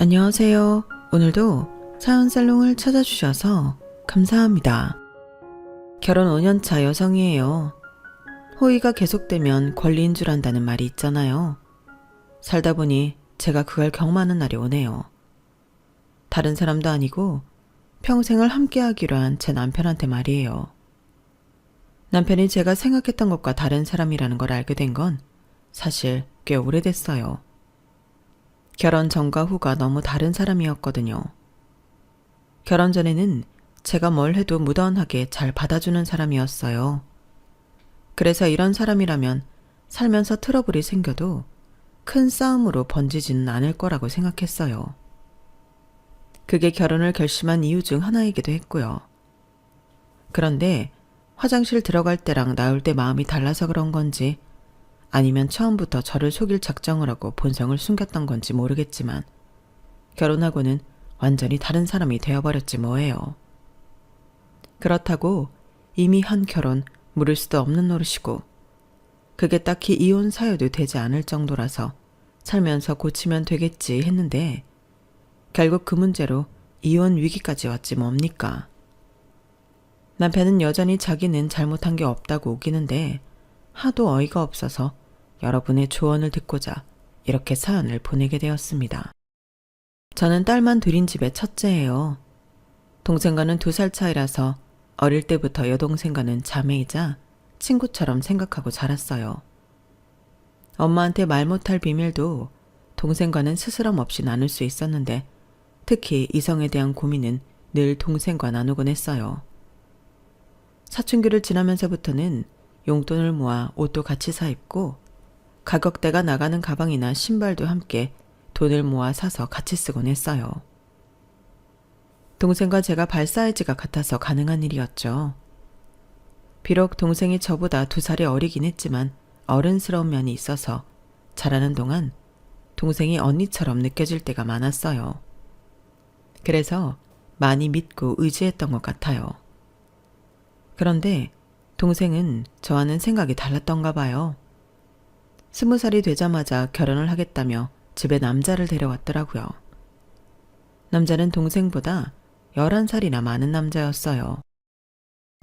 안녕하세요. 오늘도 사연살롱을 찾아주셔서 감사합니다. 결혼 5년차 여성이에요. 호의가 계속되면 권리인 줄 안다는 말이 있잖아요. 살다 보니 제가 그걸 경험하는 날이 오네요. 다른 사람도 아니고 평생을 함께하기로 한 제 남편한테 말이에요. 남편이 제가 생각했던 것과 다른 사람이라는 걸 알게 된 건 사실 꽤 오래됐어요. 결혼 전과 후가 너무 다른 사람이었거든요. 결혼 전에는 제가 뭘 해도 무던하게 잘 받아주는 사람이었어요. 그래서 이런 사람이라면 살면서 트러블이 생겨도 큰 싸움으로 번지지는 않을 거라고 생각했어요. 그게 결혼을 결심한 이유 중 하나이기도 했고요. 그런데 화장실 들어갈 때랑 나올 때 마음이 달라서 그런 건지 아니면 처음부터 저를 속일 작정을 하고 본성을 숨겼던 건지 모르겠지만 결혼하고는 완전히 다른 사람이 되어버렸지 뭐예요. 그렇다고 이미 한 결혼 물을 수도 없는 노릇이고 그게 딱히 이혼 사유도 되지 않을 정도라서 살면서 고치면 되겠지 했는데 결국 그 문제로 이혼 위기까지 왔지 뭡니까. 남편은 여전히 자기는 잘못한 게 없다고 우기는데 하도 어이가 없어서 여러분의 조언을 듣고자 이렇게 사연을 보내게 되었습니다. 저는 딸만 둘인 집의 첫째예요. 동생과는 2살 차이라서 어릴 때부터 여동생과는 자매이자 친구처럼 생각하고 자랐어요. 엄마한테 말 못할 비밀도 동생과는 스스럼 없이 나눌 수 있었는데 특히 이성에 대한 고민은 늘 동생과 나누곤 했어요. 사춘기를 지나면서부터는 용돈을 모아 옷도 같이 사 입고 가격대가 나가는 가방이나 신발도 함께 돈을 모아 사서 같이 쓰곤 했어요. 동생과 제가 발 사이즈가 같아서 가능한 일이었죠. 비록 동생이 저보다 2살이 어리긴 했지만 어른스러운 면이 있어서 자라는 동안 동생이 언니처럼 느껴질 때가 많았어요. 그래서 많이 믿고 의지했던 것 같아요. 그런데 동생은 저와는 생각이 달랐던가 봐요. 20살이 되자마자 결혼을 하겠다며 집에 남자를 데려왔더라고요. 남자는 동생보다 11살이나 많은 남자였어요.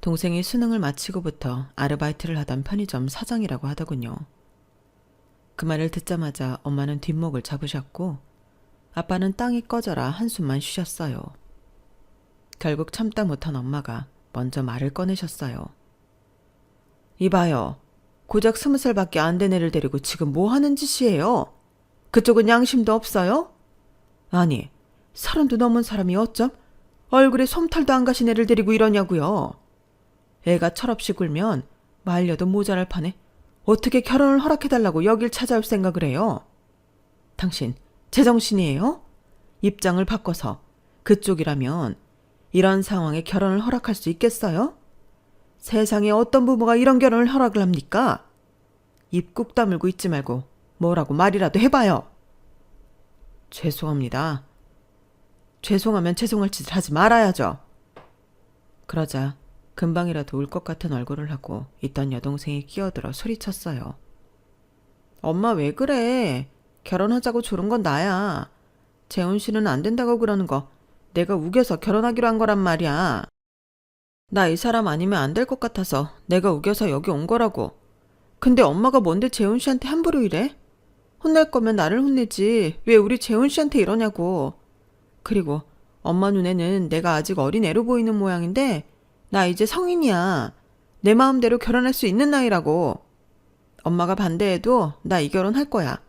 동생이 수능을 마치고부터 아르바이트를 하던 편의점 사장이라고 하더군요. 그 말을 듣자마자 엄마는 뒷목을 잡으셨고 아빠는 땅이 꺼져라 한숨만 쉬셨어요. 결국 참다 못한 엄마가 먼저 말을 꺼내셨어요. 이봐요. 고작 20살밖에 안 된 애를 데리고 지금 뭐 하는 짓이에요? 그쪽은 양심도 없어요? 아니, 30도 넘은 사람이 어쩜 얼굴에 솜털도 안 가신 애를 데리고 이러냐고요. 애가 철없이 굴면 말려도 모자랄 판에 어떻게 결혼을 허락해달라고 여길 찾아올 생각을 해요? 당신 제정신이에요? 입장을 바꿔서 그쪽이라면 이런 상황에 결혼을 허락할 수 있겠어요? 세상에 어떤 부모가 이런 결혼을 허락을 합니까? 입 꾹 다물고 있지 말고 뭐라고 말이라도 해봐요. 죄송합니다. 죄송하면 죄송할 짓을 하지 말아야죠. 그러자 금방이라도 울 것 같은 얼굴을 하고 있던 여동생이 끼어들어 소리쳤어요. 엄마 왜 그래? 결혼하자고 조른 건 나야. 재훈 씨는 안 된다고 그러는 거 내가 우겨서 결혼하기로 한 거란 말이야. 나 이 사람 아니면 안 될 것 같아서 내가 우겨서 여기 온 거라고. 근데 엄마가 뭔데 재훈 씨한테 함부로 이래? 혼낼 거면 나를 혼내지 왜 우리 재훈 씨한테 이러냐고. 그리고 엄마 눈에는 내가 아직 어린 애로 보이는 모양인데 나 이제 성인이야. 내 마음대로 결혼할 수 있는 나이라고. 엄마가 반대해도 나 이 결혼 할 거야.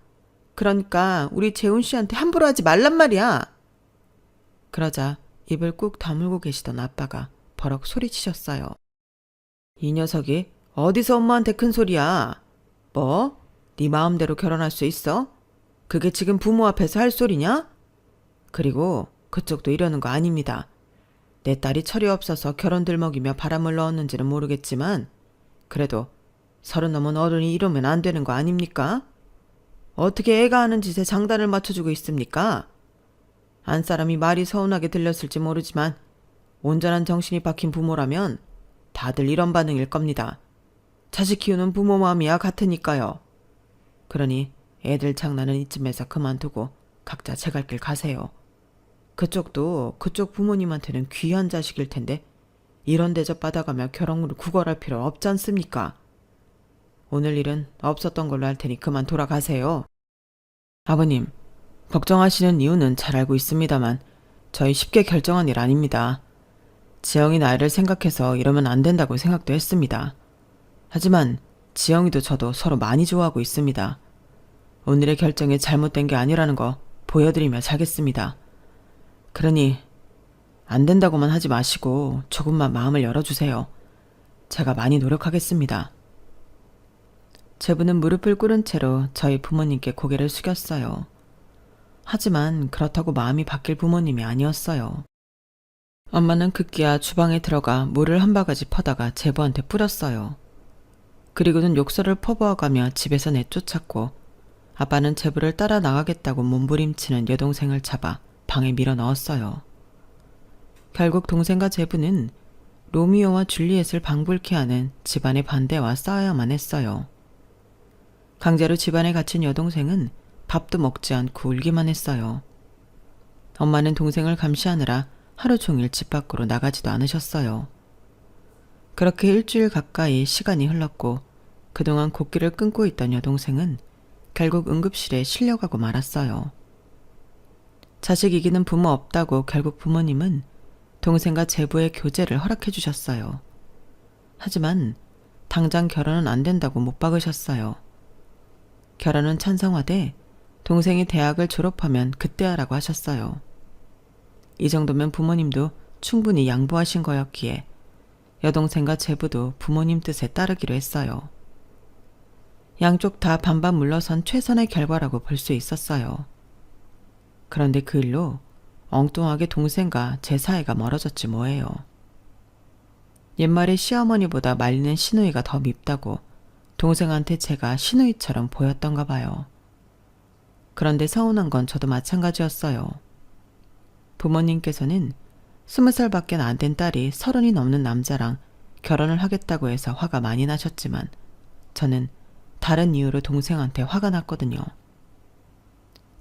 그러니까 우리 재훈 씨한테 함부로 하지 말란 말이야. 그러자 입을 꾹 다물고 계시던 아빠가 버럭 소리치셨어요. 이 녀석이 어디서 엄마한테 큰 소리야. 뭐? 네 마음대로 결혼할 수 있어? 그게 지금 부모 앞에서 할 소리냐? 그리고 그쪽도 이러는 거 아닙니다. 내 딸이 철이 없어서 결혼들 먹이며 바람을 넣었는지는 모르겠지만 그래도 30 넘은 어른이 이러면 안 되는 거 아닙니까? 어떻게 애가 하는 짓에 장단을 맞춰주고 있습니까? 안 사람이 말이 서운하게 들렸을지 모르지만 온전한 정신이 박힌 부모라면 다들 이런 반응일 겁니다. 자식 키우는 부모 마음이야 같으니까요. 그러니 애들 장난은 이쯤에서 그만두고 각자 제 갈 길 가세요. 그쪽도 그쪽 부모님한테는 귀한 자식일 텐데 이런 대접 받아가며 결혼을 구걸할 필요 없지 않습니까? 오늘 일은 없었던 걸로 할 테니 그만 돌아가세요. 아버님, 걱정하시는 이유는 잘 알고 있습니다만 저희 쉽게 결정한 일 아닙니다. 지영이 나이를 생각해서 이러면 안 된다고 생각도 했습니다. 하지만 지영이도 저도 서로 많이 좋아하고 있습니다. 오늘의 결정이 잘못된 게 아니라는 거 보여드리며 살겠습니다. 그러니 안 된다고만 하지 마시고 조금만 마음을 열어주세요. 제가 많이 노력하겠습니다. 제부는 무릎을 꿇은 채로 저희 부모님께 고개를 숙였어요. 하지만 그렇다고 마음이 바뀔 부모님이 아니었어요. 엄마는 급기야 주방에 들어가 물을 한 바가지 퍼다가 제부한테 뿌렸어요. 그리고는 욕설을 퍼부어가며 집에서 내쫓았고 아빠는 제부를 따라 나가겠다고 몸부림치는 여동생을 잡아 방에 밀어 넣었어요. 결국 동생과 제부는 로미오와 줄리엣을 방불케 하는 집안의 반대와 싸워야만 했어요. 강제로 집안에 갇힌 여동생은 밥도 먹지 않고 울기만 했어요. 엄마는 동생을 감시하느라 하루 종일 집 밖으로 나가지도 않으셨어요. 그렇게 일주일 가까이 시간이 흘렀고 그동안 곡기를 끊고 있던 여동생은 결국 응급실에 실려가고 말았어요. 자식 이기는 부모 없다고 결국 부모님은 동생과 제부의 교제를 허락해 주셨어요. 하지만 당장 결혼은 안 된다고 못 박으셨어요. 결혼은 찬성화돼 동생이 대학을 졸업하면 그때 하라고 하셨어요. 이 정도면 부모님도 충분히 양보하신 거였기에 여동생과 제부도 부모님 뜻에 따르기로 했어요. 양쪽 다 반반 물러선 최선의 결과라고 볼 수 있었어요. 그런데 그 일로 엉뚱하게 동생과 제 사이가 멀어졌지 뭐예요. 옛말에 시어머니보다 말리는 시누이가 더 밉다고 동생한테 제가 시누이처럼 보였던가 봐요. 그런데 서운한 건 저도 마찬가지였어요. 부모님께서는 20살밖에 안 된 딸이 30이 넘는 남자랑 결혼을 하겠다고 해서 화가 많이 나셨지만 저는 다른 이유로 동생한테 화가 났거든요.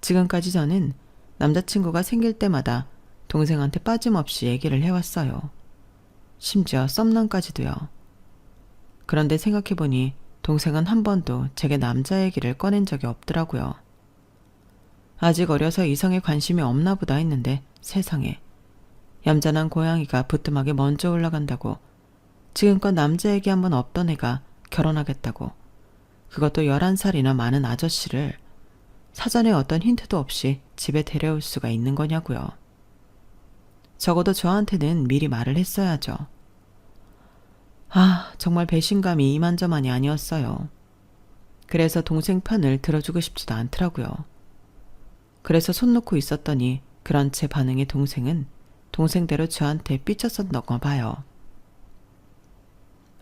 지금까지 저는 남자친구가 생길 때마다 동생한테 빠짐없이 얘기를 해왔어요. 심지어 썸남까지도요. 그런데 생각해보니 동생은 한 번도 제게 남자 얘기를 꺼낸 적이 없더라고요. 아직 어려서 이성에 관심이 없나 보다 했는데 세상에 얌전한 고양이가 부뚜막에 먼저 올라간다고 지금껏 남자 얘기 한 번 없던 애가 결혼하겠다고 그것도 11살이나 많은 아저씨를 사전에 어떤 힌트도 없이 집에 데려올 수가 있는 거냐고요. 적어도 저한테는 미리 말을 했어야죠. 정말 배신감이 이만저만이 아니었어요. 그래서 동생 편을 들어주고 싶지도 않더라고요. 그래서 손 놓고 있었더니 그런 제 반응에 동생은 동생대로 저한테 삐쳤었던가 봐요.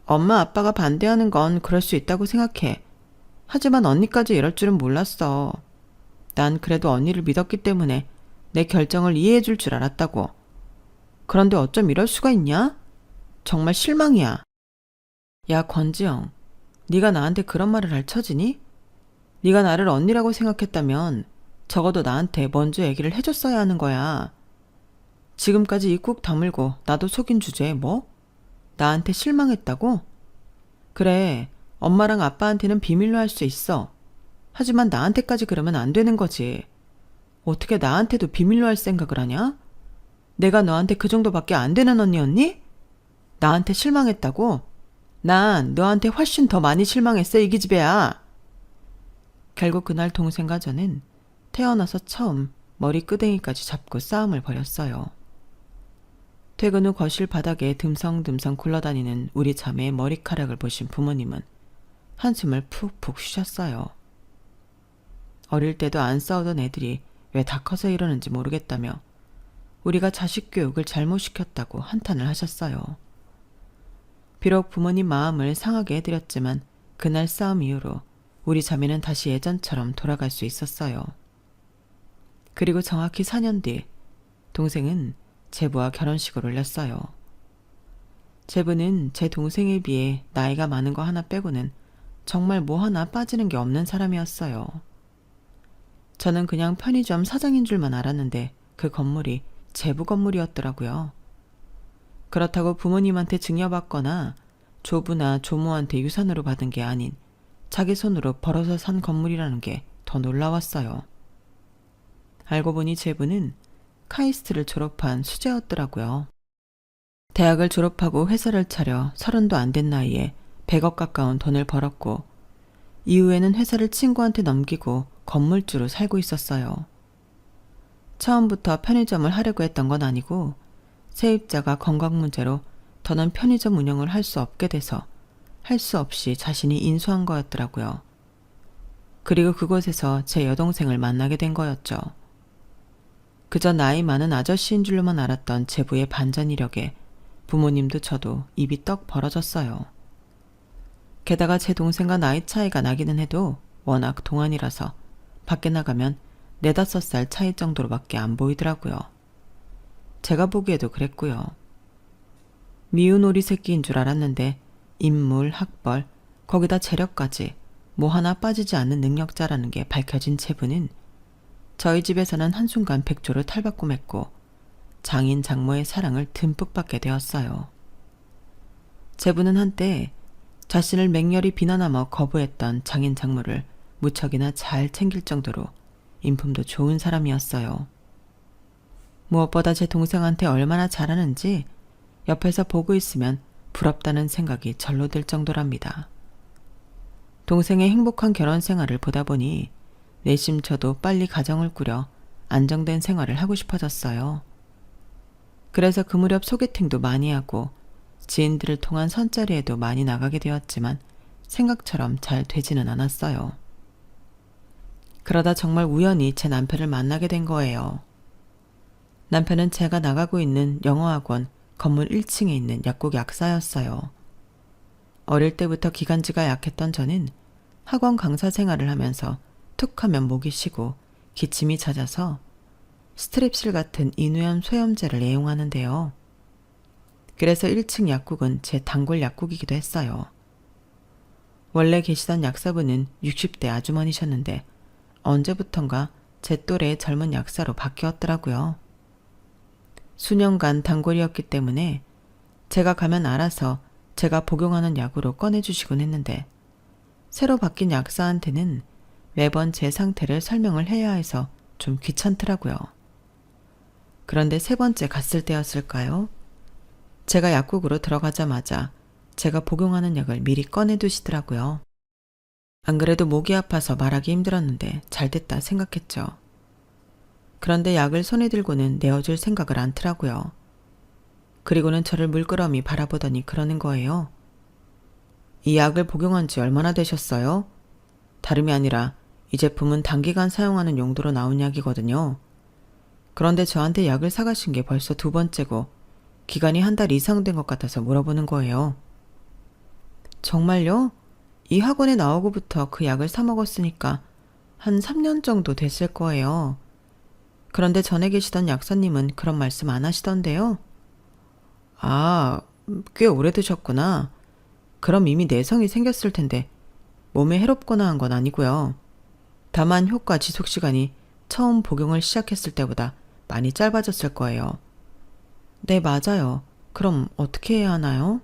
엄마 아빠가 반대하는 건 그럴 수 있다고 생각해. 하지만 언니까지 이럴 줄은 몰랐어. 난 그래도 언니를 믿었기 때문에 내 결정을 이해해 줄 줄 알았다고. 그런데 어쩜 이럴 수가 있냐? 정말 실망이야. 야 권지영, 네가 나한테 그런 말을 할 처지니? 네가 나를 언니라고 생각했다면 적어도 나한테 먼저 얘기를 해줬어야 하는 거야. 지금까지 입국 다물고 나도 속인 주제에 뭐? 나한테 실망했다고? 그래, 엄마랑 아빠한테는 비밀로 할 수 있어. 하지만 나한테까지 그러면 안 되는 거지. 어떻게 나한테도 비밀로 할 생각을 하냐? 내가 너한테 그 정도밖에 안 되는 언니였니? 나한테 실망했다고? 난 너한테 훨씬 더 많이 실망했어, 이 기집애야. 결국 그날 동생과 저는 태어나서 처음 머리 끄댕이까지 잡고 싸움을 벌였어요. 퇴근 후 거실 바닥에 듬성듬성 굴러다니는 우리 자매의 머리카락을 보신 부모님은 한숨을 푹푹 쉬셨어요. 어릴 때도 안 싸우던 애들이 왜 다 커서 이러는지 모르겠다며 우리가 자식 교육을 잘못 시켰다고 한탄을 하셨어요. 비록 부모님 마음을 상하게 해드렸지만 그날 싸움 이후로 우리 자매는 다시 예전처럼 돌아갈 수 있었어요. 그리고 정확히 4년 뒤 동생은 제부와 결혼식을 올렸어요. 제부는 제 동생에 비해 나이가 많은 거 하나 빼고는 정말 뭐 하나 빠지는 게 없는 사람이었어요. 저는 그냥 편의점 사장인 줄만 알았는데 그 건물이 제부 건물이었더라고요. 그렇다고 부모님한테 증여받거나 조부나 조모한테 유산으로 받은 게 아닌 자기 손으로 벌어서 산 건물이라는 게 더 놀라웠어요. 알고 보니 제부는 카이스트를 졸업한 수재였더라고요. 대학을 졸업하고 회사를 차려 30도 안 된 나이에 100억 가까운 돈을 벌었고 이후에는 회사를 친구한테 넘기고 건물주로 살고 있었어요. 처음부터 편의점을 하려고 했던 건 아니고 세입자가 건강 문제로 더는 편의점 운영을 할 수 없게 돼서 할 수 없이 자신이 인수한 거였더라고요. 그리고 그곳에서 제 여동생을 만나게 된 거였죠. 그저 나이 많은 아저씨인 줄로만 알았던 제부의 반전 이력에 부모님도 저도 입이 떡 벌어졌어요. 게다가 제 동생과 나이 차이가 나기는 해도 워낙 동안이라서 밖에 나가면 4~5살 차이 정도로밖에 안 보이더라고요. 제가 보기에도 그랬고요. 미운 오리 새끼인 줄 알았는데 인물, 학벌, 거기다 재력까지 뭐 하나 빠지지 않는 능력자라는 게 밝혀진 제부는 저희 집에서는 한순간 백조를 탈바꿈했고 장인 장모의 사랑을 듬뿍 받게 되었어요. 제부는 한때 자신을 맹렬히 비난하며 거부했던 장인 장모를 무척이나 잘 챙길 정도로 인품도 좋은 사람이었어요. 무엇보다 제 동생한테 얼마나 잘하는지 옆에서 보고 있으면 부럽다는 생각이 절로 들 정도랍니다. 동생의 행복한 결혼 생활을 보다 보니 내심 저도 빨리 가정을 꾸려 안정된 생활을 하고 싶어졌어요. 그래서 그 무렵 소개팅도 많이 하고 지인들을 통한 선자리에도 많이 나가게 되었지만 생각처럼 잘 되지는 않았어요. 그러다 정말 우연히 제 남편을 만나게 된 거예요. 남편은 제가 나가고 있는 영어학원 건물 1층에 있는 약국 약사였어요. 어릴 때부터 기관지가 약했던 저는 학원 강사 생활을 하면서 툭 하면 목이 쉬고 기침이 잦아서 스트랩실 같은 인후염 소염제를 애용하는데요. 그래서 1층 약국은 제 단골 약국이기도 했어요. 원래 계시던 약사분은 60대 아주머니셨는데 언제부턴가 제 또래의 젊은 약사로 바뀌었더라고요. 수년간 단골이었기 때문에 제가 가면 알아서 제가 복용하는 약으로 꺼내주시곤 했는데 새로 바뀐 약사한테는 매번 제 상태를 설명을 해야 해서 좀 귀찮더라고요. 그런데 3번째 갔을 때였을까요? 제가 약국으로 들어가자마자 제가 복용하는 약을 미리 꺼내두시더라고요. 안 그래도 목이 아파서 말하기 힘들었는데 잘됐다 생각했죠. 그런데 약을 손에 들고는 내어줄 생각을 않더라고요. 그리고는 저를 물끄러미 바라보더니 그러는 거예요. 이 약을 복용한 지 얼마나 되셨어요? 다름이 아니라 이 제품은 단기간 사용하는 용도로 나온 약이거든요. 그런데 저한테 약을 사가신 게 벌써 2번째고 기간이 1달 이상 된 것 같아서 물어보는 거예요. 정말요? 이 학원에 나오고부터 그 약을 사 먹었으니까 한 3년 정도 됐을 거예요. 그런데 전에 계시던 약사님은 그런 말씀 안 하시던데요. 아, 꽤 오래 드셨구나. 그럼 이미 내성이 생겼을 텐데 몸에 해롭거나 한 건 아니고요. 다만 효과 지속 시간이 처음 복용을 시작했을 때보다 많이 짧아졌을 거예요. 네, 맞아요. 그럼 어떻게 해야 하나요?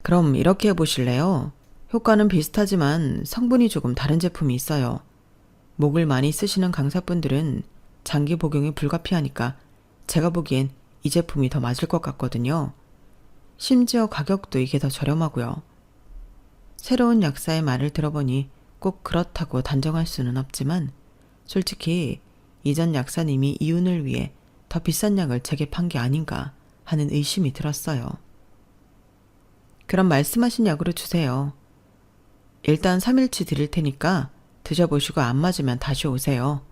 그럼 이렇게 해보실래요? 효과는 비슷하지만 성분이 조금 다른 제품이 있어요. 목을 많이 쓰시는 강사분들은 장기 복용이 불가피하니까 제가 보기엔 이 제품이 더 맞을 것 같거든요. 심지어 가격도 이게 더 저렴하고요. 새로운 약사의 말을 들어보니 꼭 그렇다고 단정할 수는 없지만 솔직히 이전 약사님이 이윤을 위해 더 비싼 약을 제게 판 게 아닌가 하는 의심이 들었어요. 그럼 말씀하신 약으로 주세요. 일단 3일치 드릴 테니까 드셔보시고 안 맞으면 다시 오세요.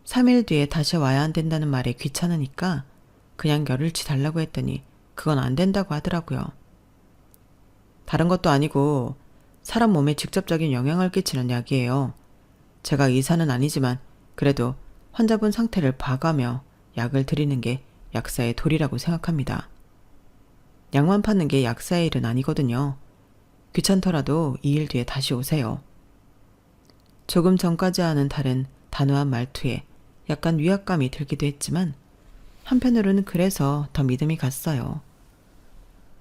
3일 뒤에 다시 와야 안 된다는 말에 귀찮으니까 그냥 열흘치 달라고 했더니 그건 안 된다고 하더라고요. 다른 것도 아니고 사람 몸에 직접적인 영향을 끼치는 약이에요. 제가 의사는 아니지만 그래도 환자분 상태를 봐가며 약을 드리는 게 약사의 도리라고 생각합니다. 약만 파는 게 약사의 일은 아니거든요. 귀찮더라도 2일 뒤에 다시 오세요. 조금 전까지와는 다른 단호한 말투에 약간 위압감이 들기도 했지만 한편으로는 그래서 더 믿음이 갔어요.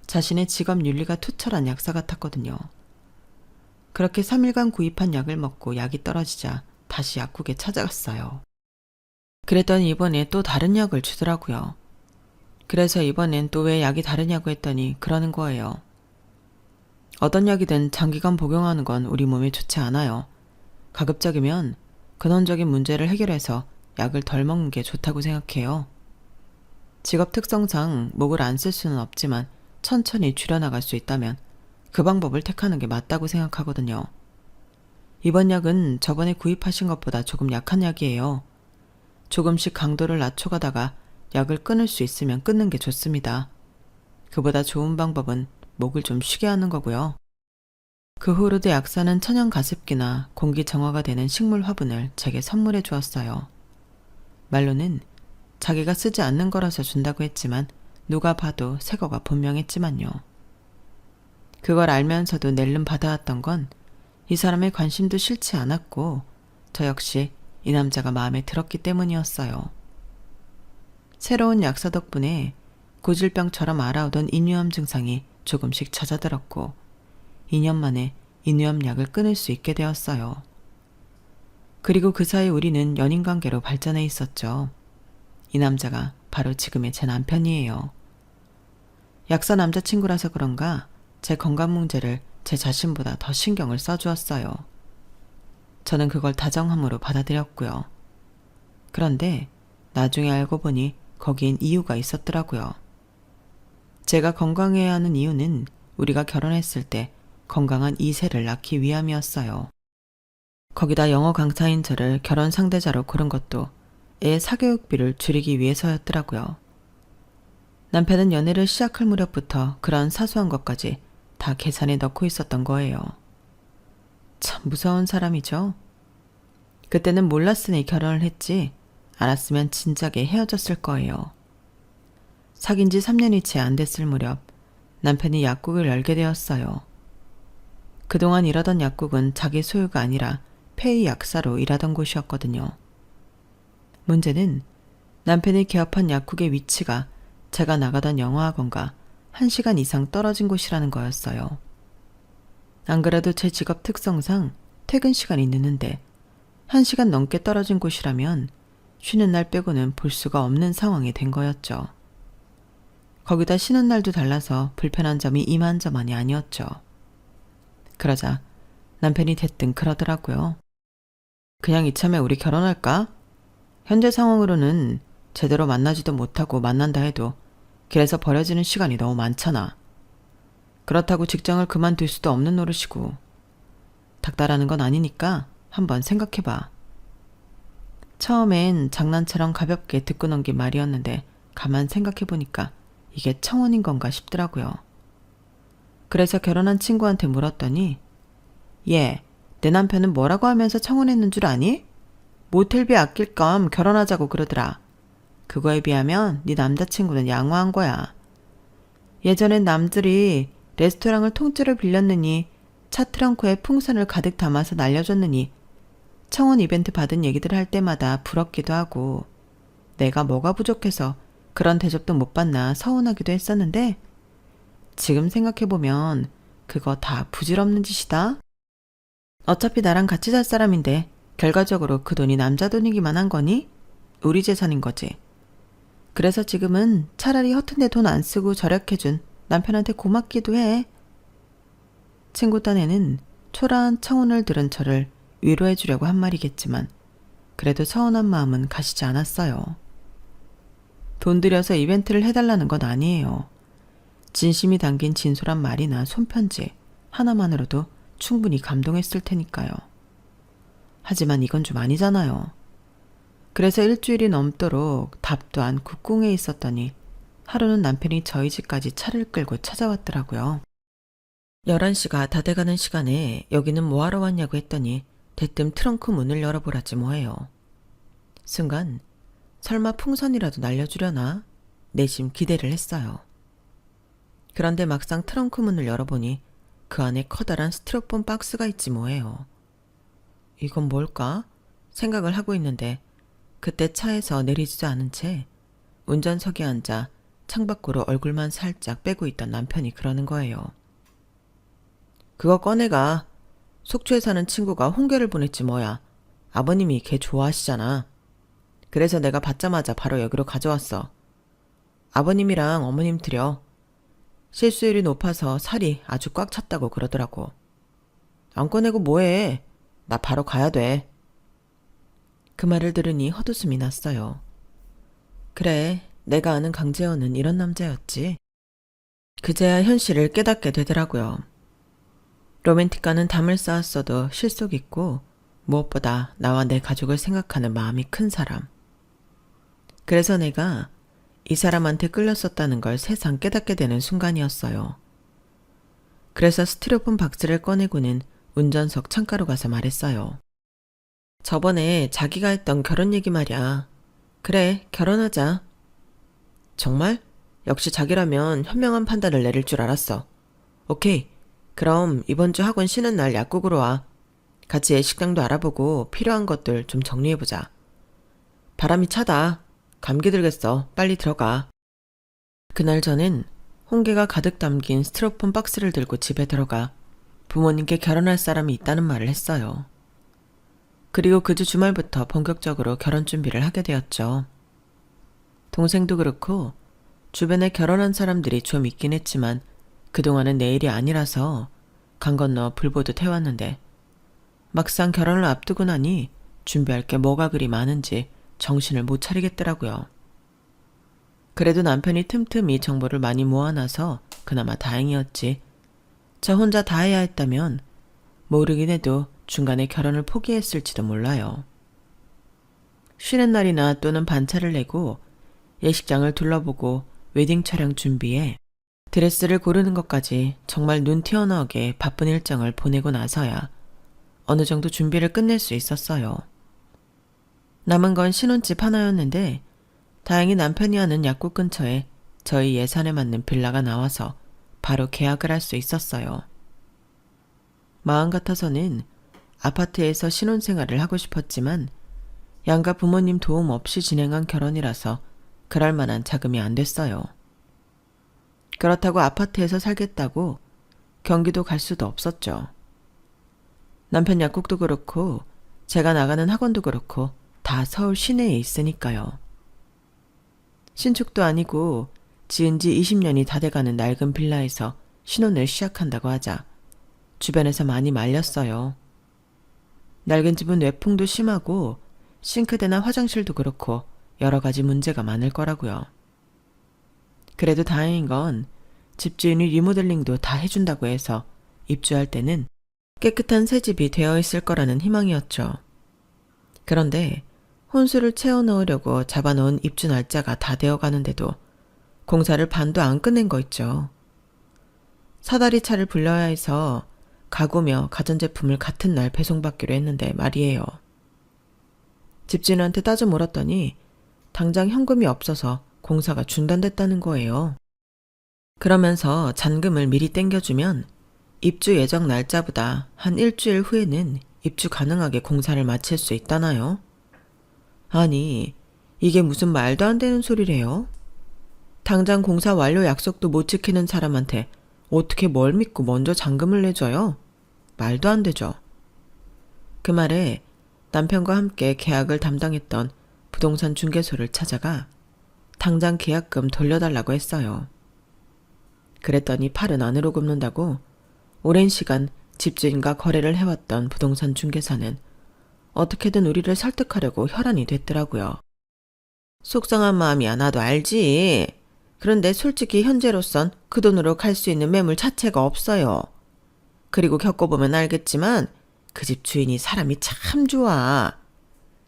자신의 직업 윤리가 투철한 약사 같았거든요. 그렇게 3일간 구입한 약을 먹고 약이 떨어지자 다시 약국에 찾아갔어요. 그랬더니 이번에 또 다른 약을 주더라고요. 그래서 이번엔 또 왜 약이 다르냐고 했더니 그러는 거예요. 어떤 약이든 장기간 복용하는 건 우리 몸에 좋지 않아요. 가급적이면 근원적인 문제를 해결해서 약을 덜 먹는 게 좋다고 생각해요. 직업 특성상 목을 안 쓸 수는 없지만 천천히 줄여나갈 수 있다면 그 방법을 택하는 게 맞다고 생각하거든요. 이번 약은 저번에 구입하신 것보다 조금 약한 약이에요. 조금씩 강도를 낮춰가다가 약을 끊을 수 있으면 끊는 게 좋습니다. 그보다 좋은 방법은 목을 좀 쉬게 하는 거고요. 그 후로도 약사는 천연 가습기나 공기 정화가 되는 식물 화분을 제게 선물해 주었어요. 말로는 자기가 쓰지 않는 거라서 준다고 했지만 누가 봐도 새 거가 분명했지만요. 그걸 알면서도 낼름 받아왔던 건 이 사람의 관심도 싫지 않았고 저 역시 이 남자가 마음에 들었기 때문이었어요. 새로운 약사 덕분에 고질병처럼 알아오던 인유암 증상이 조금씩 잦아들었고 2년 만에 인유암 약을 끊을 수 있게 되었어요. 그리고 그 사이 우리는 연인관계로 발전해 있었죠. 이 남자가 바로 지금의 제 남편이에요. 약사 남자친구라서 그런가 제 건강 문제를 제 자신보다 더 신경을 써주었어요. 저는 그걸 다정함으로 받아들였고요. 그런데 나중에 알고 보니 거기엔 이유가 있었더라고요. 제가 건강해야 하는 이유는 우리가 결혼했을 때 건강한 2세를 낳기 위함이었어요. 거기다 영어 강사인 저를 결혼 상대자로 고른 것도 애 사교육비를 줄이기 위해서였더라고요. 남편은 연애를 시작할 무렵부터 그런 사소한 것까지 다 계산에 넣고 있었던 거예요. 참 무서운 사람이죠. 그때는 몰랐으니 결혼을 했지 알았으면 진작에 헤어졌을 거예요. 사귄 지 3년이 채 안 됐을 무렵 남편이 약국을 열게 되었어요. 그동안 일하던 약국은 자기 소유가 아니라 폐의 약사로 일하던 곳이었거든요. 문제는 남편이 개업한 약국의 위치가 제가 나가던 영어학원과 1시간 이상 떨어진 곳이라는 거였어요. 안 그래도 제 직업 특성상 퇴근 시간이 늦는데 1시간 넘게 떨어진 곳이라면 쉬는 날 빼고는 볼 수가 없는 상황이 된 거였죠. 거기다 쉬는 날도 달라서 불편한 점이 이만저만이 아니었죠. 그러자 남편이 대뜸 그러더라고요. 그냥 이참에 우리 결혼할까? 현재 상황으로는 제대로 만나지도 못하고 만난다 해도 길에서 버려지는 시간이 너무 많잖아. 그렇다고 직장을 그만둘 수도 없는 노릇이고 닥달하는 건 아니니까 한번 생각해봐. 처음엔 장난처럼 가볍게 듣고 넘긴 말이었는데 가만 생각해보니까 이게 청혼인 건가 싶더라고요. 그래서 결혼한 친구한테 물었더니 얘, 내 남편은 뭐라고 하면서 청혼했는 줄 아니? 모텔비 아낄 겸 결혼하자고 그러더라. 그거에 비하면 네 남자친구는 양호한 거야. 예전엔 남들이 레스토랑을 통째로 빌렸느니 차 트렁크에 풍선을 가득 담아서 날려줬느니 청혼 이벤트 받은 얘기들 할 때마다 부럽기도 하고 내가 뭐가 부족해서 그런 대접도 못 받나 서운하기도 했었는데 지금 생각해보면 그거 다 부질없는 짓이다. 어차피 나랑 같이 살 사람인데 결과적으로 그 돈이 남자 돈이기만 한 거니? 우리 재산인 거지. 그래서 지금은 차라리 허튼 데 돈 안 쓰고 절약해준 남편한테 고맙기도 해. 친구 딴에는 초라한 청혼을 들은 저를 위로해주려고 한 말이겠지만 그래도 서운한 마음은 가시지 않았어요. 돈 들여서 이벤트를 해달라는 건 아니에요. 진심이 담긴 진솔한 말이나 손편지 하나만으로도 충분히 감동했을 테니까요. 하지만 이건 좀 아니잖아요. 그래서 일주일이 넘도록 답도 않고 꿍해 있었더니 하루는 남편이 저희 집까지 차를 끌고 찾아왔더라고요. 11시가 다 돼가는 시간에 여기는 뭐하러 왔냐고 했더니 대뜸 트렁크 문을 열어보라지 뭐해요. 순간 설마 풍선이라도 날려주려나 내심 기대를 했어요. 그런데 막상 트렁크 문을 열어보니 그 안에 커다란 스티로폼 박스가 있지 뭐해요. 이건 뭘까? 생각을 하고 있는데 그때 차에서 내리지도 않은 채 운전석에 앉아 창밖으로 얼굴만 살짝 빼고 있던 남편이 그러는 거예요. 그거 꺼내가. 속초에 사는 친구가 홍게를 보냈지 뭐야. 아버님이 걔 좋아하시잖아. 그래서 내가 받자마자 바로 여기로 가져왔어. 아버님이랑 어머님 드려. 실수율이 높아서 살이 아주 꽉 찼다고 그러더라고. 안 꺼내고 뭐해. 나 바로 가야 돼. 그 말을 들으니 헛웃음이 났어요. 그래, 내가 아는 강재원은 이런 남자였지. 그제야 현실을 깨닫게 되더라고요. 로맨틱가는 담을 쌓았어도 실속 있고 무엇보다 나와 내 가족을 생각하는 마음이 큰 사람. 그래서 내가 이 사람한테 끌렸었다는 걸 새삼 깨닫게 되는 순간이었어요. 그래서 스티로폼 박스를 꺼내고는 운전석 창가로 가서 말했어요. 저번에 자기가 했던 결혼 얘기 말이야. 그래, 결혼하자. 정말? 역시 자기라면 현명한 판단을 내릴 줄 알았어. 오케이. 그럼 이번 주 학원 쉬는 날 약국으로 와. 같이 예식장도 알아보고 필요한 것들 좀 정리해보자. 바람이 차다. 감기 들겠어. 빨리 들어가. 그날 저는 홍게가 가득 담긴 스티로폼 박스를 들고 집에 들어가 부모님께 결혼할 사람이 있다는 말을 했어요. 그리고 그 주 주말부터 본격적으로 결혼 준비를 하게 되었죠. 동생도 그렇고 주변에 결혼한 사람들이 좀 있긴 했지만 그동안은 내 일이 아니라서 강 건너 불보듯 해왔는데 막상 결혼을 앞두고 나니 준비할 게 뭐가 그리 많은지 정신을 못 차리겠더라고요. 그래도 남편이 틈틈이 정보를 많이 모아놔서 그나마 다행이었지. 저 혼자 다 해야 했다면 모르긴 해도 중간에 결혼을 포기했을지도 몰라요. 쉬는 날이나 또는 반차를 내고 예식장을 둘러보고 웨딩 촬영 준비에 드레스를 고르는 것까지 정말 눈 튀어나오게 바쁜 일정을 보내고 나서야 어느 정도 준비를 끝낼 수 있었어요. 남은 건 신혼집 하나였는데 다행히 남편이 하는 약국 근처에 저희 예산에 맞는 빌라가 나와서 바로 계약을 할 수 있었어요. 마음 같아서는 아파트에서 신혼생활을 하고 싶었지만 양가 부모님 도움 없이 진행한 결혼이라서 그럴 만한 자금이 안 됐어요. 그렇다고 아파트에서 살겠다고 경기도 갈 수도 없었죠. 남편 약국도 그렇고 제가 나가는 학원도 그렇고 다 서울 시내에 있으니까요. 신축도 아니고 지은 지 20년이 다 돼가는 낡은 빌라에서 신혼을 시작한다고 하자 주변에서 많이 말렸어요. 낡은 집은 외풍도 심하고 싱크대나 화장실도 그렇고 여러 가지 문제가 많을 거라고요. 그래도 다행인 건 집주인이 리모델링도 다 해준다고 해서 입주할 때는 깨끗한 새 집이 되어 있을 거라는 희망이었죠. 그런데 혼수를 채워 넣으려고 잡아놓은 입주 날짜가 다 되어 가는데도 공사를 반도 안 끝낸 거 있죠. 사다리 차를 불러야 해서 가구며 가전제품을 같은 날 배송받기로 했는데 말이에요. 집주인한테 따져 물었더니 당장 현금이 없어서 공사가 중단됐다는 거예요. 그러면서 잔금을 미리 땡겨주면 입주 예정 날짜보다 한 일주일 후에는 입주 가능하게 공사를 마칠 수 있다나요? 아니, 이게 무슨 말도 안 되는 소리래요? 당장 공사 완료 약속도 못 지키는 사람한테 어떻게 뭘 믿고 먼저 잔금을 내줘요? 말도 안 되죠. 그 말에 남편과 함께 계약을 담당했던 부동산 중개소를 찾아가 당장 계약금 돌려달라고 했어요. 그랬더니 팔은 안으로 굽는다고 오랜 시간 집주인과 거래를 해왔던 부동산 중개사는 어떻게든 우리를 설득하려고 혈안이 됐더라고요. 속상한 마음이야 나도 알지. 그런데 솔직히 현재로선 그 돈으로 갈 수 있는 매물 자체가 없어요. 그리고 겪어보면 알겠지만 그 집 주인이 사람이 참 좋아.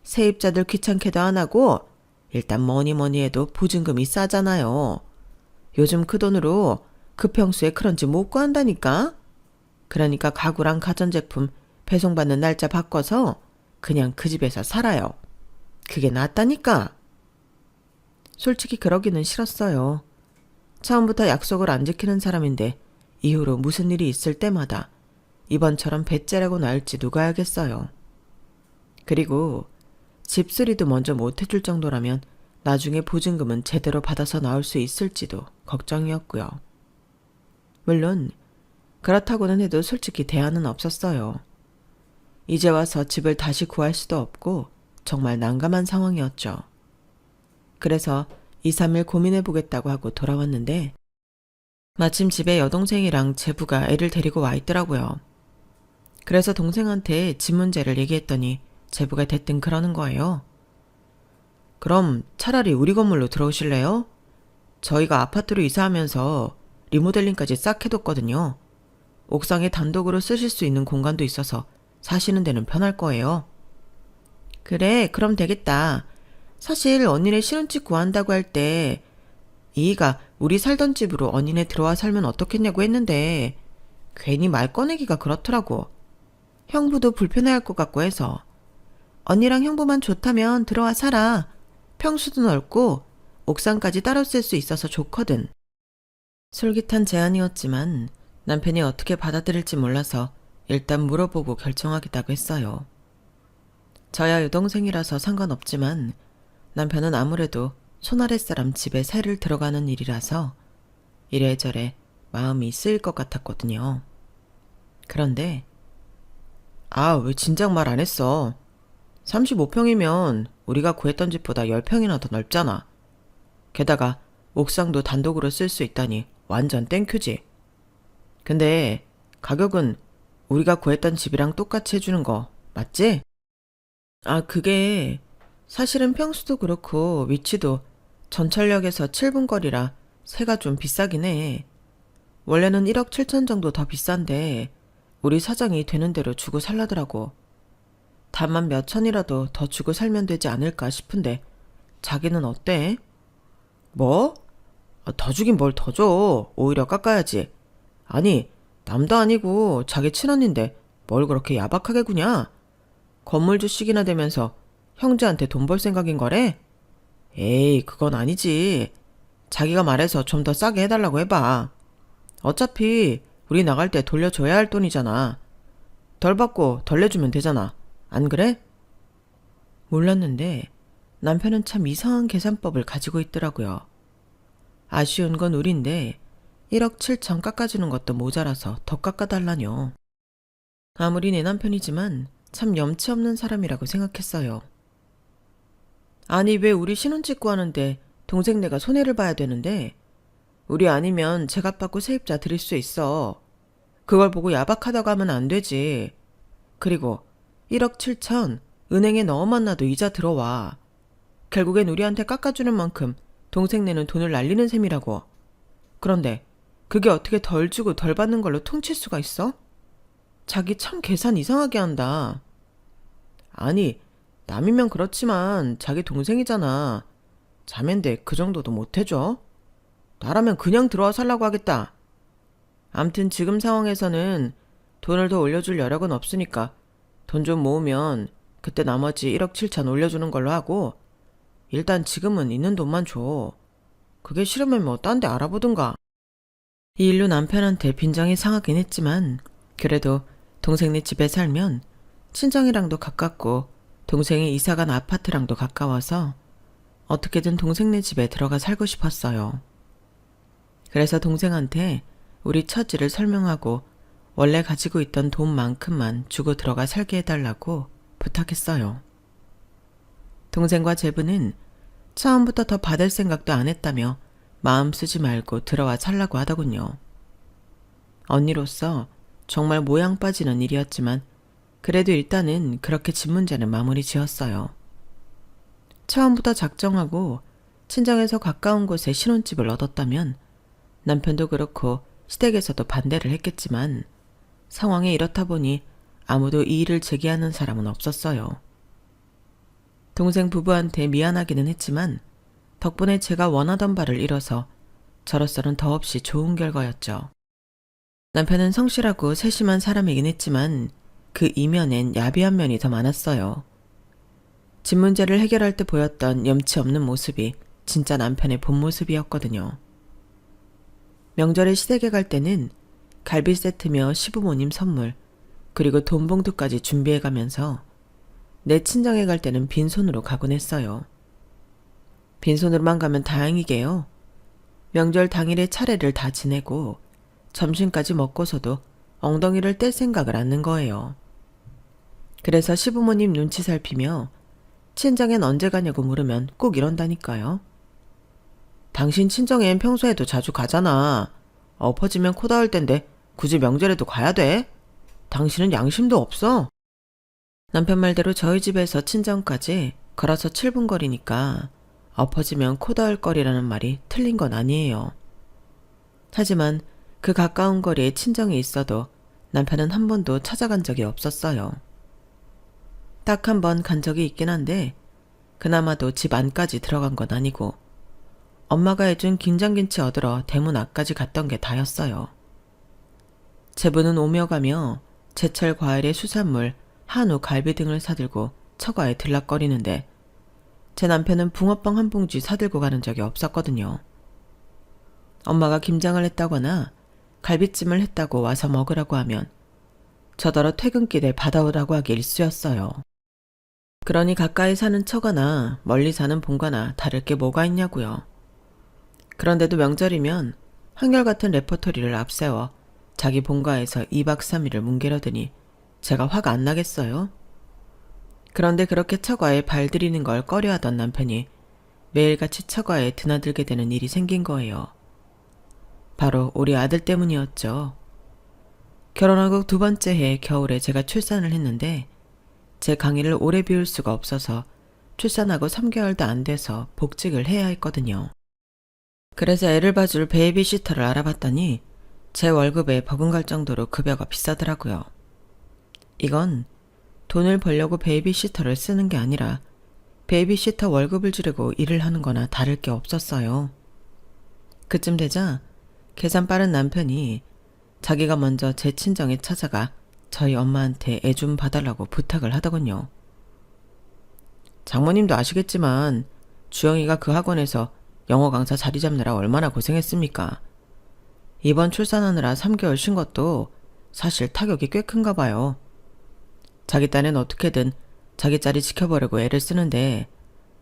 세입자들 귀찮게도 안 하고 일단 뭐니 해도 보증금이 싸잖아요. 요즘 그 돈으로 그 평수에 그런 집 못 구한다니까. 그러니까 가구랑 가전제품 배송받는 날짜 바꿔서 그냥 그 집에서 살아요. 그게 낫다니까. 솔직히 그러기는 싫었어요. 처음부터 약속을 안 지키는 사람인데 이후로 무슨 일이 있을 때마다 이번처럼 배째라고 나올지 누가 알겠어요. 그리고 집수리도 먼저 못 해줄 정도라면 나중에 보증금은 제대로 받아서 나올 수 있을지도 걱정이었고요. 물론 그렇다고는 해도 솔직히 대안은 없었어요. 이제 와서 집을 다시 구할 수도 없고 정말 난감한 상황이었죠. 그래서 2, 3일 고민해보겠다고 하고 돌아왔는데 마침 집에 여동생이랑 제부가 애를 데리고 와 있더라고요. 그래서 동생한테 집 문제를 얘기했더니 제부가 대뜸 그러는 거예요. 그럼 차라리 우리 건물로 들어오실래요? 저희가 아파트로 이사하면서 리모델링까지 싹 해뒀거든요. 옥상에 단독으로 쓰실 수 있는 공간도 있어서 사시는 데는 편할 거예요. 그래, 그럼 되겠다. 사실 언니네 신혼집 구한다고 할 때 이희가 우리 살던 집으로 언니네 들어와 살면 어떻겠냐고 했는데 괜히 말 꺼내기가 그렇더라고. 형부도 불편해할 것 같고 해서. 언니랑 형부만 좋다면 들어와 살아. 평수도 넓고 옥상까지 따로 쓸 수 있어서 좋거든. 솔깃한 제안이었지만 남편이 어떻게 받아들일지 몰라서 일단 물어보고 결정하겠다고 했어요. 저야 여동생이라서 상관없지만 남편은 아무래도 손아랫사람 집에 새를 들어가는 일이라서 이래저래 마음이 쓰일 것 같았거든요. 그런데 왜 진작 말 안 했어. 35평이면 우리가 구했던 집보다 10평이나 더 넓잖아. 게다가 옥상도 단독으로 쓸 수 있다니 완전 땡큐지. 근데 가격은 우리가 구했던 집이랑 똑같이 해주는 거 맞지? 그게 사실은 평수도 그렇고 위치도 전철역에서 7분 거리라 세가 좀 비싸긴 해. 원래는 1억 7천 정도 더 비싼데 우리 사장이 되는 대로 주고 살라더라고. 다만 몇 천이라도 더 주고 살면 되지 않을까 싶은데 자기는 어때? 뭐? 더 주긴 뭘 더 줘. 오히려 깎아야지. 아니, 남도 아니고 자기 친언니인데 뭘 그렇게 야박하게 구냐? 건물 주식이나 되면서 형제한테 돈 벌 생각인 거래? 에이, 그건 아니지. 자기가 말해서 좀 더 싸게 해달라고 해봐. 어차피 우리 나갈 때 돌려줘야 할 돈이잖아. 덜 받고 덜 내주면 되잖아. 안 그래? 몰랐는데 남편은 참 이상한 계산법을 가지고 있더라고요. 아쉬운 건 우린데 1억 7천 깎아주는 것도 모자라서 더 깎아달라뇨. 아무리 내 남편이지만 참 염치 없는 사람이라고 생각했어요. 아니 왜 우리 신혼집 구하는데 동생네가 손해를 봐야 되는데 우리 아니면 제값 받고 세입자 드릴 수 있어. 그걸 보고 야박하다고 하면 안 되지. 그리고 1억 7천 은행에 넣어만 놔도 이자 들어와. 결국엔 우리한테 깎아주는 만큼 동생네는 돈을 날리는 셈이라고. 그런데 그게 어떻게 덜 주고 덜 받는 걸로 퉁칠 수가 있어? 자기 참 계산 이상하게 한다. 아니 남이면 그렇지만 자기 동생이잖아. 자매인데 그 정도도 못 해줘? 나라면 그냥 들어와 살라고 하겠다. 암튼 지금 상황에서는 돈을 더 올려줄 여력은 없으니까 돈 좀 모으면 그때 나머지 1억 7천 올려주는 걸로 하고 일단 지금은 있는 돈만 줘. 그게 싫으면 뭐 딴 데 알아보든가. 이 일로 남편한테 빈정이 상하긴 했지만 그래도 동생네 집에 살면 친정이랑도 가깝고 동생이 이사간 아파트랑도 가까워서 어떻게든 동생네 집에 들어가 살고 싶었어요. 그래서 동생한테 우리 처지를 설명하고 원래 가지고 있던 돈만큼만 주고 들어가 살게 해달라고 부탁했어요. 동생과 제부는 처음부터 더 받을 생각도 안 했다며 마음 쓰지 말고 들어와 살라고 하더군요. 언니로서 정말 모양 빠지는 일이었지만 그래도 일단은 그렇게 집 문제는 마무리 지었어요. 처음부터 작정하고 친정에서 가까운 곳에 신혼집을 얻었다면 남편도 그렇고 시댁에서도 반대를 했겠지만 상황이 이렇다 보니 아무도 이의를 제기하는 사람은 없었어요. 동생 부부한테 미안하기는 했지만 덕분에 제가 원하던 바를 이뤄서 저로서는 더없이 좋은 결과였죠. 남편은 성실하고 세심한 사람이긴 했지만 그 이면엔 야비한 면이 더 많았어요. 집 문제를 해결할 때 보였던 염치 없는 모습이 진짜 남편의 본 모습이었거든요. 명절에 시댁에 갈 때는 갈비 세트며 시부모님 선물 그리고 돈 봉투까지 준비해가면서 내 친정에 갈 때는 빈손으로 가곤 했어요. 빈손으로만 가면 다행이게요. 명절 당일에 차례를 다 지내고 점심까지 먹고서도 엉덩이를 뗄 생각을 않는 거예요. 그래서 시부모님 눈치 살피며 친정엔 언제 가냐고 물으면 꼭 이런다니까요. 당신 친정엔 평소에도 자주 가잖아. 엎어지면 코 닿을 텐데 굳이 명절에도 가야 돼? 당신은 양심도 없어? 남편 말대로 저희 집에서 친정까지 걸어서 7분 거리니까 엎어지면 코 닿을 거리라는 말이 틀린 건 아니에요. 하지만 그 가까운 거리에 친정이 있어도 남편은 한 번도 찾아간 적이 없었어요. 딱 한 번 간 적이 있긴 한데 그나마도 집 안까지 들어간 건 아니고 엄마가 해준 김장김치 얻으러 대문 앞까지 갔던 게 다였어요. 제부는 오며 가며 제철 과일의 수산물, 한우, 갈비 등을 사들고 처가에 들락거리는데 제 남편은 붕어빵 한 봉지 사들고 가는 적이 없었거든요. 엄마가 김장을 했다거나 갈비찜을 했다고 와서 먹으라고 하면 저더러 퇴근길에 받아오라고 하기 일쑤였어요. 그러니 가까이 사는 처가나 멀리 사는 본가나 다를 게 뭐가 있냐고요. 그런데도 명절이면 한결같은 레퍼토리를 앞세워 자기 본가에서 2박 3일을 뭉개려더니 제가 화가 안 나겠어요? 그런데 그렇게 처가에 발들이는 걸 꺼려하던 남편이 매일같이 처가에 드나들게 되는 일이 생긴 거예요. 바로 우리 아들 때문이었죠. 결혼하고 2번째 해 겨울에 제가 출산을 했는데 제 강의를 오래 비울 수가 없어서 출산하고 3개월도 안 돼서 복직을 해야 했거든요. 그래서 애를 봐줄 베이비시터를 알아봤더니 제 월급에 버금갈 정도로 급여가 비싸더라고요. 이건 돈을 벌려고 베이비시터를 쓰는 게 아니라 베이비시터 월급을 주려고 일을 하는 거나 다를 게 없었어요. 그쯤 되자 계산 빠른 남편이 자기가 먼저 제 친정에 찾아가 저희 엄마한테 애 좀 봐달라고 부탁을 하더군요. 장모님도 아시겠지만 주영이가 그 학원에서 영어 강사 자리 잡느라 얼마나 고생했습니까? 이번 출산하느라 3개월 쉰 것도 사실 타격이 꽤 큰가 봐요. 자기 딴엔 어떻게든 자기 자리 지켜보려고 애를 쓰는데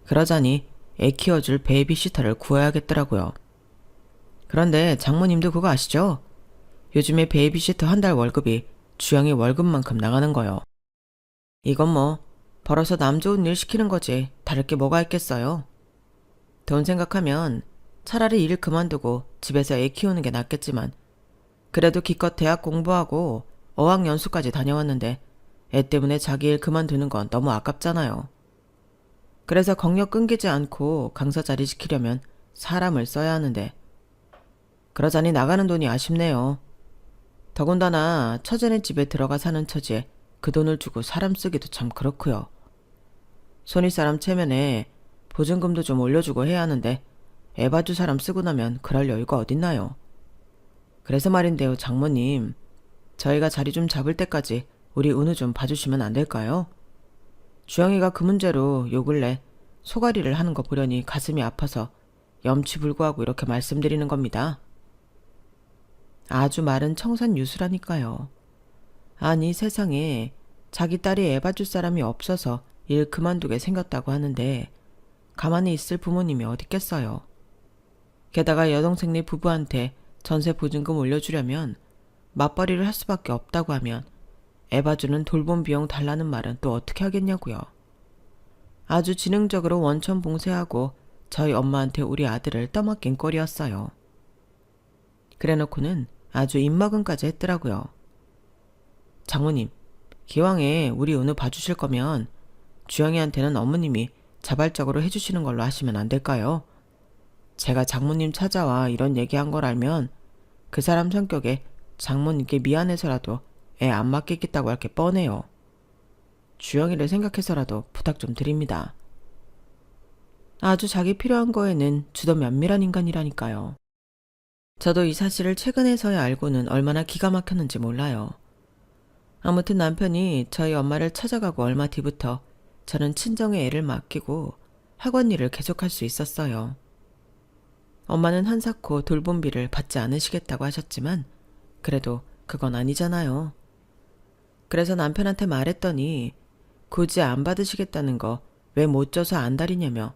그러자니 애 키워줄 베이비시터를 구해야겠더라고요. 그런데 장모님도 그거 아시죠? 요즘에 베이비시터 한 달 월급이 주영이 월급만큼 나가는 거요. 이건 뭐 벌어서 남 좋은 일 시키는 거지 다를 게 뭐가 있겠어요. 돈 생각하면 차라리 일 그만두고 집에서 애 키우는 게 낫겠지만 그래도 기껏 대학 공부하고 어학연수까지 다녀왔는데 애 때문에 자기 일 그만두는 건 너무 아깝잖아요. 그래서 경력 끊기지 않고 강사 자리 지키려면 사람을 써야 하는데 그러자니 나가는 돈이 아쉽네요. 더군다나 처제네 집에 들어가 사는 처지에 그 돈을 주고 사람 쓰기도 참 그렇고요. 손윗사람 체면에 보증금도 좀 올려주고 해야 하는데 애 봐줄 사람 쓰고 나면 그럴 여유가 어딨나요. 그래서 말인데요, 장모님. 저희가 자리 좀 잡을 때까지 우리 은우 좀 봐주시면 안 될까요? 주영이가 그 문제로 요 근래 소가리를 하는 거 보려니 가슴이 아파서 염치불구하고 이렇게 말씀드리는 겁니다. 아주 마른 청산유수라니까요. 아니 세상에 자기 딸이 애 봐줄 사람이 없어서 일 그만두게 생겼다고 하는데 가만히 있을 부모님이 어딨겠어요. 게다가 여동생네 부부한테 전세 보증금 올려주려면 맞벌이를 할 수밖에 없다고 하면 애 봐주는 돌봄 비용 달라는 말은 또 어떻게 하겠냐고요. 아주 지능적으로 원천 봉쇄하고 저희 엄마한테 우리 아들을 떠맡긴 꼴이었어요. 그래놓고는 아주 입막음까지 했더라고요. 장모님, 기왕에 우리 은우 봐주실 거면 주영이한테는 어머님이 자발적으로 해주시는 걸로 하시면 안 될까요? 제가 장모님 찾아와 이런 얘기한 걸 알면 그 사람 성격에 장모님께 미안해서라도 애 안 맡기겠다고 할 게 뻔해요. 주영이를 생각해서라도 부탁 좀 드립니다. 아주 자기 필요한 거에는 주도 면밀한 인간이라니까요. 저도 이 사실을 최근에서야 알고는 얼마나 기가 막혔는지 몰라요. 아무튼 남편이 저희 엄마를 찾아가고 얼마 뒤부터 저는 친정에 애를 맡기고 학원 일을 계속할 수 있었어요. 엄마는 한사코 돌봄비를 받지 않으시겠다고 하셨지만 그래도 그건 아니잖아요. 그래서 남편한테 말했더니 굳이 안 받으시겠다는 거 왜 못 줘서 안달이냐며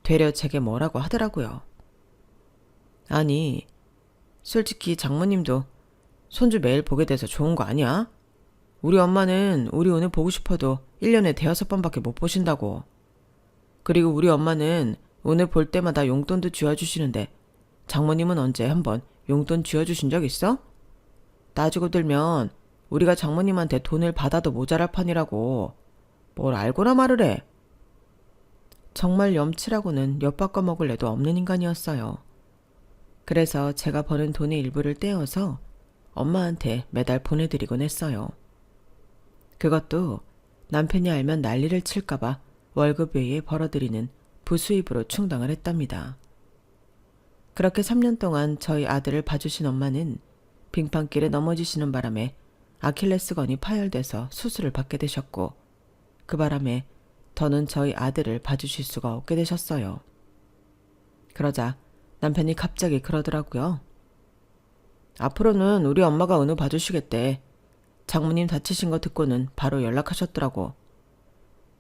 되려 제게 뭐라고 하더라고요. 아니, 솔직히 장모님도 손주 매일 보게 돼서 좋은 거 아니야? 우리 엄마는 우리 은우 보고 싶어도 1년에 대여섯 번밖에 못 보신다고. 그리고 우리 엄마는 은우 볼 때마다 용돈도 쥐어주시는데 장모님은 언제 한번 용돈 쥐어주신 적 있어? 따지고 들면 우리가 장모님한테 돈을 받아도 모자랄 판이라고. 뭘 알고나 말을 해. 정말 염치라고는 엿바꿔 먹을 애도 없는 인간이었어요. 그래서 제가 버는 돈의 일부를 떼어서 엄마한테 매달 보내드리곤 했어요. 그것도 남편이 알면 난리를 칠까봐 월급 외에 벌어들이는 부수입으로 충당을 했답니다. 그렇게 3년 동안 저희 아들을 봐주신 엄마는 빙판길에 넘어지시는 바람에 아킬레스건이 파열돼서 수술을 받게 되셨고, 그 바람에 더는 저희 아들을 봐주실 수가 없게 되셨어요. 그러자 남편이 갑자기 그러더라고요. 앞으로는 우리 엄마가 은우 봐주시겠대. 장모님 다치신 거 듣고는 바로 연락하셨더라고.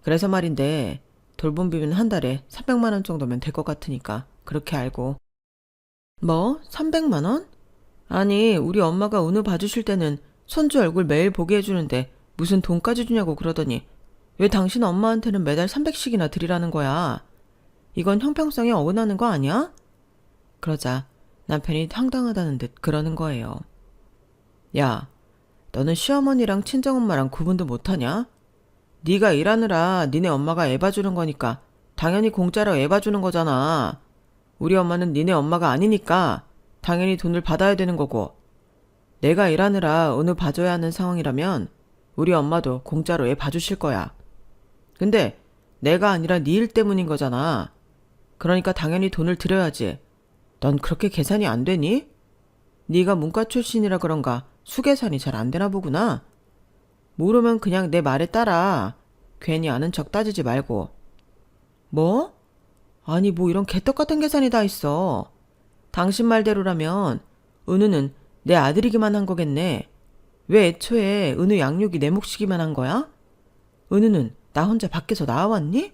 그래서 말인데 돌봄비는 한 달에 300만 원 정도면 될 것 같으니까 그렇게 알고. 뭐? 300만 원? 아니, 우리 엄마가 은우 봐주실 때는 손주 얼굴 매일 보게 해주는데 무슨 돈까지 주냐고 그러더니 왜 당신 엄마한테는 매달 300씩이나 드리라는 거야? 이건 형평성에 어긋나는 거 아니야? 그러자 남편이 황당하다는 듯 그러는 거예요. 야, 너는 시어머니랑 친정엄마랑 구분도 못하냐? 네가 일하느라 니네 엄마가 애 봐주는 거니까 당연히 공짜로 애 봐주는 거잖아. 우리 엄마는 니네 엄마가 아니니까 당연히 돈을 받아야 되는 거고, 내가 일하느라 은우 봐줘야 하는 상황이라면 우리 엄마도 공짜로 애 봐주실 거야. 근데 내가 아니라 네 일 때문인 거잖아. 그러니까 당연히 돈을 드려야지. 넌 그렇게 계산이 안 되니? 네가 문과 출신이라 그런가 수계산이 잘 안 되나 보구나. 모르면 그냥 내 말에 따라. 괜히 아는 척 따지지 말고. 뭐? 아니, 뭐 이런 개떡 같은 계산이 다 있어. 당신 말대로라면 은우는 내 아들이기만 한 거겠네. 왜 애초에 은우 양육이 내 몫이기만 한 거야? 은우는 나 혼자 밖에서 나와왔니?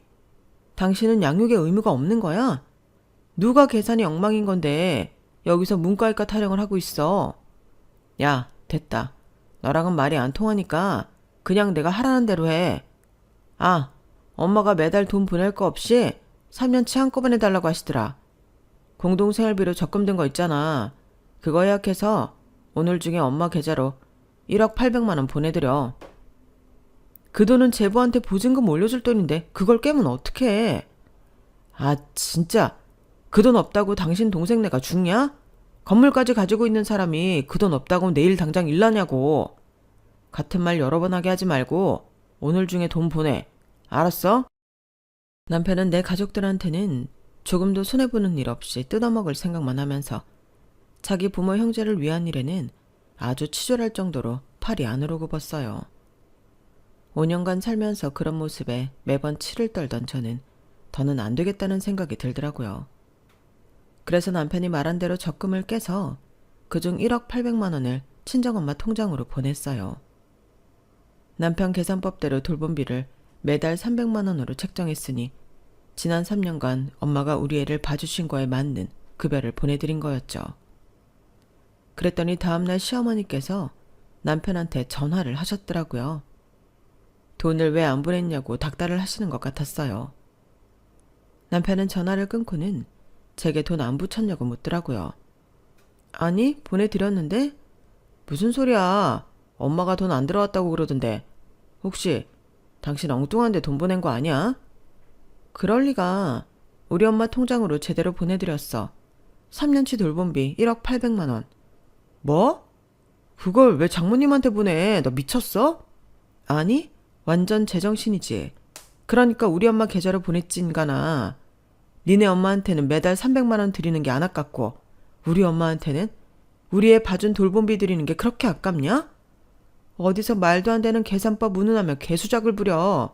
당신은 양육의 의무가 없는 거야? 누가 계산이 엉망인 건데 여기서 문과일과 타령을 하고 있어. 야, 됐다. 너랑은 말이 안 통하니까 그냥 내가 하라는 대로 해. 아, 엄마가 매달 돈 보낼 거 없이 3년치 한꺼번에 달라고 하시더라. 공동생활비로 적금된 거 있잖아. 그거 예약해서 오늘 중에 엄마 계좌로 1억 800만 원 보내드려. 그 돈은 제부한테 보증금 올려줄 돈인데 그걸 깨면 어떡해. 아, 진짜 그 돈 없다고 당신 동생네가 죽냐? 건물까지 가지고 있는 사람이 그 돈 없다고 내일 당장 일나냐고. 같은 말 여러 번 하게 하지 말고 오늘 중에 돈 보내. 알았어? 남편은 내 가족들한테는 조금도 손해보는 일 없이 뜯어먹을 생각만 하면서 자기 부모 형제를 위한 일에는 아주 치졸할 정도로 팔이 안으로 굽었어요. 5년간 살면서 그런 모습에 매번 치를 떨던 저는 더는 안 되겠다는 생각이 들더라고요. 그래서 남편이 말한 대로 적금을 깨서 그중 1억 800만 원을 친정엄마 통장으로 보냈어요. 남편 계산법대로 돌봄비를 매달 300만 원으로 책정했으니 지난 3년간 엄마가 우리 애를 봐주신 거에 맞는 급여를 보내드린 거였죠. 그랬더니 다음날 시어머니께서 남편한테 전화를 하셨더라고요. 돈을 왜 안 보냈냐고 닥달을 하시는 것 같았어요. 남편은 전화를 끊고는 제게 돈 안 붙였냐고 묻더라고요. 아니, 보내드렸는데? 무슨 소리야. 엄마가 돈 안 들어왔다고 그러던데. 혹시 당신 엉뚱한데 돈 보낸 거 아니야? 그럴 리가. 우리 엄마 통장으로 제대로 보내드렸어. 3년치 돌봄비 1억 800만 원. 뭐? 그걸 왜 장모님한테 보내? 너 미쳤어? 아니, 완전 제정신이지. 그러니까 우리 엄마 계좌로 보냈지 인간아. 니네 엄마한테는 매달 300만 원 드리는 게 안 아깝고 우리 엄마한테는 우리 애 봐준 돌봄비 드리는 게 그렇게 아깝냐? 어디서 말도 안 되는 계산법 운운하며 개수작을 부려.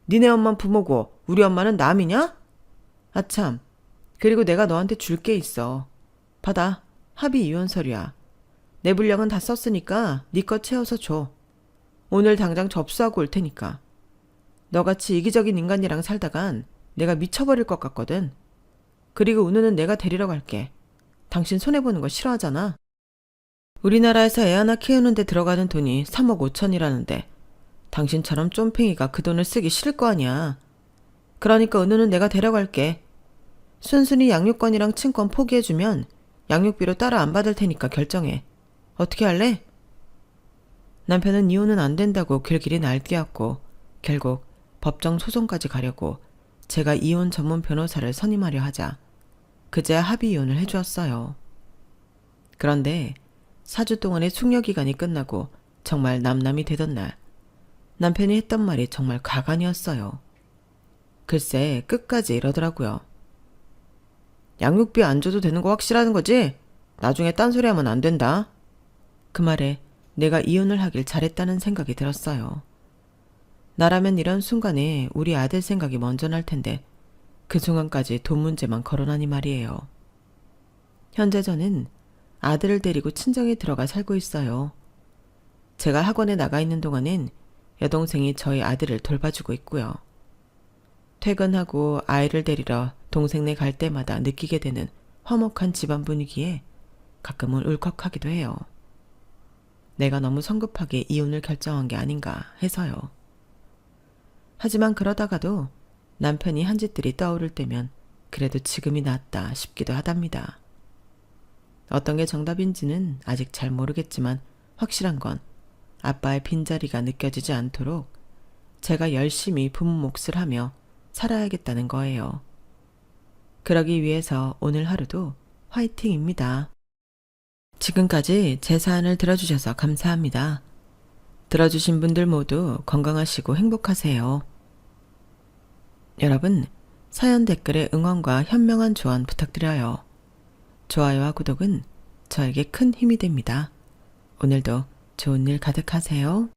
니네 엄마는 부모고 우리 엄마는 남이냐? 아참, 그리고 내가 너한테 줄 게 있어. 받아. 합의 이혼 서류야. 내 분량은 다 썼으니까 네 거 채워서 줘. 오늘 당장 접수하고 올 테니까. 너같이 이기적인 인간이랑 살다간 내가 미쳐버릴 것 같거든. 그리고 은우는 내가 데리러 갈게. 당신 손해보는 거 싫어하잖아. 우리나라에서 애 하나 키우는데 들어가는 돈이 3억 5천이라는데 당신처럼 쫌팽이가 그 돈을 쓰기 싫을 거 아니야. 그러니까 은우는 내가 데려갈게. 순순히 양육권이랑 친권 포기해주면 양육비로 따로 안 받을 테니까 결정해. 어떻게 할래? 남편은 이혼은 안 된다고 길길이 날뛰었고 결국 법정 소송까지 가려고 제가 이혼 전문 변호사를 선임하려 하자 그제야 합의 이혼을 해주었어요. 그런데 4주 동안의 숙려기간이 끝나고 정말 남남이 되던 날 남편이 했던 말이 정말 가관이었어요. 글쎄 끝까지 이러더라고요. 양육비 안 줘도 되는 거 확실하는 거지? 나중에 딴소리 하면 안 된다. 그 말에 내가 이혼을 하길 잘했다는 생각이 들었어요. 나라면 이런 순간에 우리 아들 생각이 먼저 날 텐데 그 순간까지 돈 문제만 거론하니 말이에요. 현재 저는 아들을 데리고 친정에 들어가 살고 있어요. 제가 학원에 나가 있는 동안엔 여동생이 저희 아들을 돌봐주고 있고요. 퇴근하고 아이를 데리러 동생네 갈 때마다 느끼게 되는 화목한 집안 분위기에 가끔은 울컥하기도 해요. 내가 너무 성급하게 이혼을 결정한 게 아닌가 해서요. 하지만 그러다가도 남편이 한 짓들이 떠오를 때면 그래도 지금이 낫다 싶기도 하답니다. 어떤 게 정답인지는 아직 잘 모르겠지만 확실한 건 아빠의 빈자리가 느껴지지 않도록 제가 열심히 부모 몫을 하며 살아야겠다는 거예요. 그러기 위해서 오늘 하루도 화이팅입니다. 지금까지 제 사연을 들어주셔서 감사합니다. 들어주신 분들 모두 건강하시고 행복하세요. 여러분, 사연 댓글에 응원과 현명한 조언 부탁드려요. 좋아요와 구독은 저에게 큰 힘이 됩니다. 오늘도 좋은 일 가득하세요.